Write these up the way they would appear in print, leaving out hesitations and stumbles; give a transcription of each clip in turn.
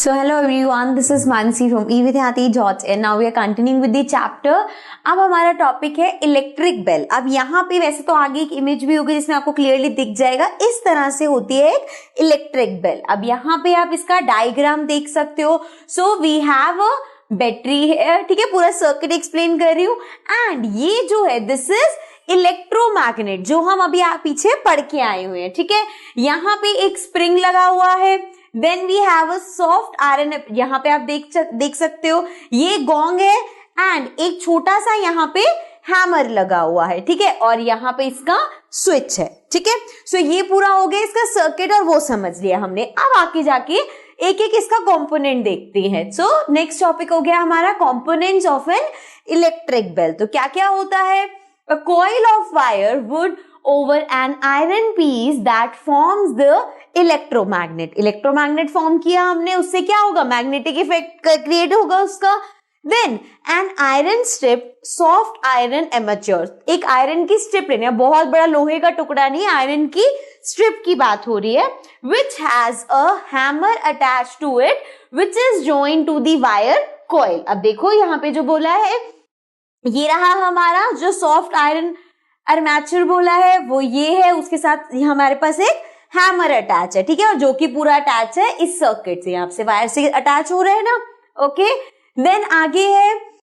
So hello everyone, this is Mansi from evidyati.in. Now we are continuing with the chapter. अब हमारा topic है electric bell. अब यहाँ पे वैसे तो आगे एक इमेज भी होगी जिसमें आपको क्लियरली दिख जाएगा. इस तरह से होती है एक इलेक्ट्रिक बेल. अब यहाँ पे आप इसका डायग्राम देख सकते हो. So we have a battery है, ठीक है, पूरा सर्किट एक्सप्लेन कर रही हूँ. एंड ये जो है दिस इज इलेक्ट्रोमैग्नेट, जो हम अभी आप पीछे पढ़ के आए हुए हैं, ठीक है. यहाँ पे एक स्प्रिंग लगा हुआ है. Then we have a soft iron. यहाँ पे आप देख सकते हो ये गोंग है एंड एक छोटा सा यहाँ पे हैमर लगा हुआ है, ठीक है, और यहाँ पे इसका स्विच है, ठीक है. सो ये पूरा हो गया इसका सर्किट और वो समझ लिया हमने. अब आके जाके एक एक इसका कंपोनेंट देखते हैं. सो नेक्स्ट टॉपिक हो गया हमारा components of an electric bell. तो क्या क्या होता है? A coil of wire would over an iron piece that forms the electromagnet. Electromagnet form किया हमने, उससे क्या होगा? मैग्नेटिक इफेक्ट क्रिएट होगा उसका. Then an iron strip, soft iron armature. एक आयरन की स्ट्रिप लेनी है, बहुत बड़ा लोहे का टुकड़ा नहीं, आयरन की स्ट्रिप की बात हो रही है. Which has a hammer attached to it, which is joined to the wire coil. अब देखो यहाँ पे जो बोला है, ये रहा हमारा जो सॉफ्ट आयरन आर्मेचर बोला है वो ये है, उसके साथ हमारे पास एक हैमर अटैच है, ठीक है, और जो कि पूरा अटैच है इस सर्किट से, यहाँ से वायर से अटैच हो रहे हैं ना. ओके, देन आगे है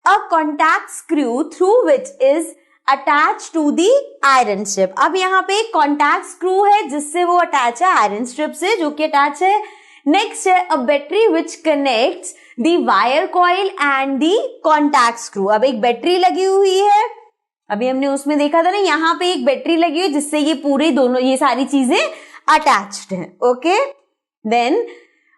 a contact screw through which is attach to the iron strip. अब यहाँ पे एक कॉन्टैक्ट स्क्रू है जिससे वो अटैच है आयरन स्ट्रिप से, जो कि अटैच है. नेक्स्ट है a battery which connects the wire coil and the contact screw. अब एक बैटरी लगी हुई है, अभी हमने उसमें देखा था ना, यहाँ पे एक बैटरी लगी हुई जिससे ये पूरे दोनों ये सारी चीजें अटैच्ड हैं. Okay, then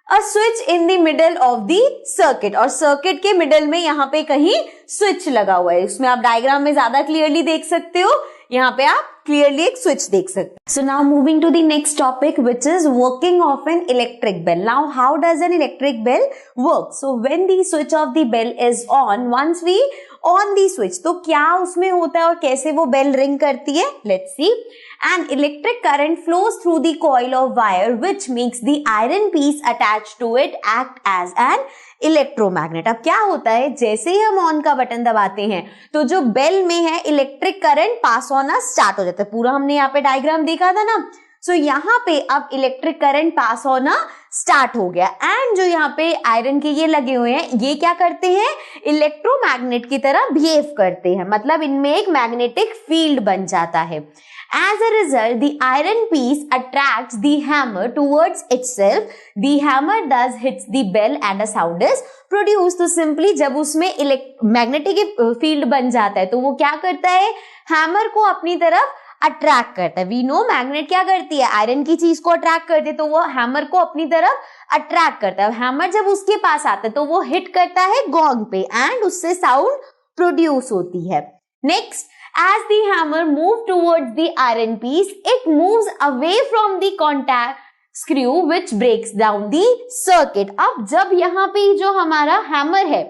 a switch in the middle of the circuit, और सर्किट के मिडल में यहाँ पे कहीं स्विच लगा हुआ है. उसमें आप डायग्राम में ज्यादा क्लियरली देख सकते हो, यहाँ पे आप क्लियरली एक स्विच देख सकते हैं. So now moving to the next topic which is working of an electric bell. Now how does an electric bell work? So when the switch of the bell is on, once we on the switch, तो क्या उसमें होता है और कैसे वो bell ring करती है? Let's see. An electric current flows through the coil of wire which makes the iron piece attach to it act as an electromagnet. अब क्या होता है, जैसे ही हम ऑन का बटन दबाते हैं तो जो बेल में है इलेक्ट्रिक करंट पास होना स्टार्ट हो जाता है. पूरा हमने यहाँ पे डायग्राम देखा था ना. सो यहाँ पे अब इलेक्ट्रिक करंट पास होना स्टार्ट हो गया. एंड जो यहाँ पे आयरन के ये लगे हुए हैं, ये क्या करते हैं? इलेक्ट्रोमैग्नेट की तरह बिहेव करते हैं, मतलब इनमें एक मैग्नेटिक फील्ड बन जाता है. As a result, the iron piece attracts the hammer towards itself. The hammer thus hits the bell and a sound is produced. तो simply जब उसमें मैग्नेटिक फील्ड बन जाता है तो वो क्या करता है? हैमर को अपनी तरफ अट्रैक्ट करता है. वी नो मैग्नेट क्या करती है? आयरन की चीज को अट्रैक्ट करती है, तो वो हैमर को अपनी तरफ अट्रैक्ट करता है. हैमर जब उसके पास आता है तो वो हिट करता है गोंग पे एंड उससे साउंड प्रोड्यूस होती है. Next, as the hammer moves towards the iron piece, it moves away from the contact screw which breaks down the circuit. अब जब यहाँ पे जो हमारा हैमर है,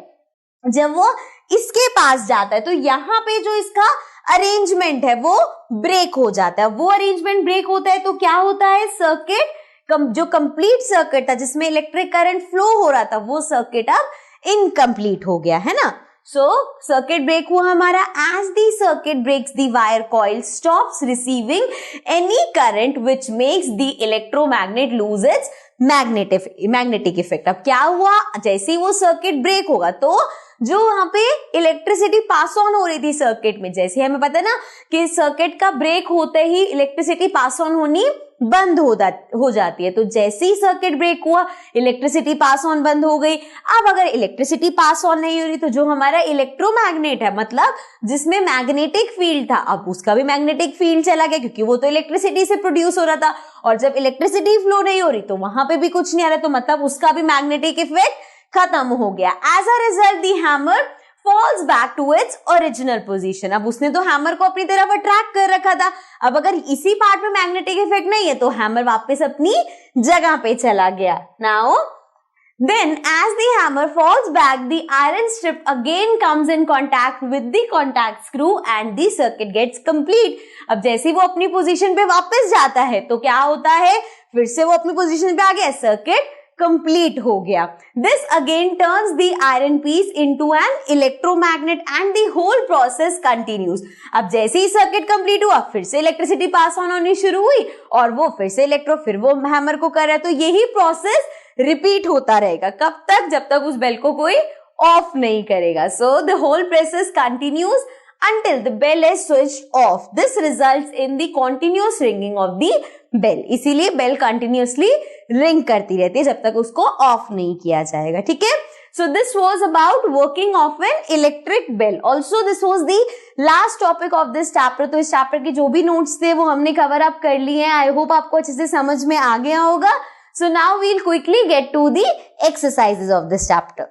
जब वो इसके पास जाता है तो यहाँ पे जो इसका अरेंजमेंट है वो ब्रेक हो जाता है. वो अरेंजमेंट ब्रेक होता है तो क्या होता है? सर्किट जो कंप्लीट सर्किट था जिसमें इलेक्ट्रिक करंट फ्लो हो रहा था, वो सर्किट अब इनकम्प्लीट हो गया है ना. So circuit break हुआ हमारा. As the circuit breaks, the wire coil stops receiving any current which makes the electromagnet lose its magnetic effect. अब क्या हुआ? जैसे ही वो सर्किट ब्रेक होगा तो जो वहां पे इलेक्ट्रिसिटी पास ऑन हो रही थी सर्किट में, जैसे हमें पता है ना कि सर्किट का ब्रेक होते ही इलेक्ट्रिसिटी पास ऑन होनी बंद हो जाती है. तो जैसे ही सर्किट ब्रेक हुआ इलेक्ट्रिसिटी पास ऑन बंद हो गई. अब अगर इलेक्ट्रिसिटी पास ऑन नहीं हो रही तो जो हमारा इलेक्ट्रोमैग्नेट है, मतलब जिसमें मैग्नेटिक फील्ड था, अब उसका भी मैग्नेटिक फील्ड चला गया क्योंकि वो तो इलेक्ट्रिसिटी से प्रोड्यूस हो रहा था. और जब इलेक्ट्रिसिटी फ्लो नहीं हो रही तो वहां पे भी कुछ नहीं आ रहा, तो मतलब उसका भी मैग्नेटिक इफेक्ट खत्म हो गया. As a result the hammer falls back to its original position. अब उसने तो हैमर को अपनी तरफ अट्रैक्ट कर रखा था, अब अगर इसी पार्ट में मैग्नेटिक इफेक्ट नहीं है तो हैमर वापस अपनी जगह पे चला गया. Now then as the hammer falls back, the iron strip again comes in contact with the contact screw and the circuit gets complete. अब जैसे ही वो अपनी पोजीशन पे वापस जाता है तो क्या होता है? फिर से वो अपनी पोजीशन पे आ गया, सर्किट कंप्लीट हो गया. This again turns the iron piece into an electromagnet and the whole process continues. अब जैसे ही सर्किट कंप्लीट हुआ फिर से इलेक्ट्रिसिटी पास ऑन होनी शुरू हुई और वो फिर से फिर वो हैमर को कर रहा है. तो यही प्रोसेस रिपीट होता रहेगा. कब तक? जब तक उस बेल को कोई ऑफ नहीं करेगा. So the whole process continues until the bell is switched off. This results in the continuous ringing of the bell. इसीलिए बेल कंटिन्यूसली रिंग करती रहती है जब तक उसको ऑफ नहीं किया जाएगा. ठीक है. So this was about working of an electric bell. Also this was the last topic of this chapter. तो इस चैप्टर के जो भी नोट्स थे वो हमने कवर अप कर लिए हैं. आई होप आपको अच्छे से समझ में आ गया होगा. So now we'll quickly get to the exercises of this chapter.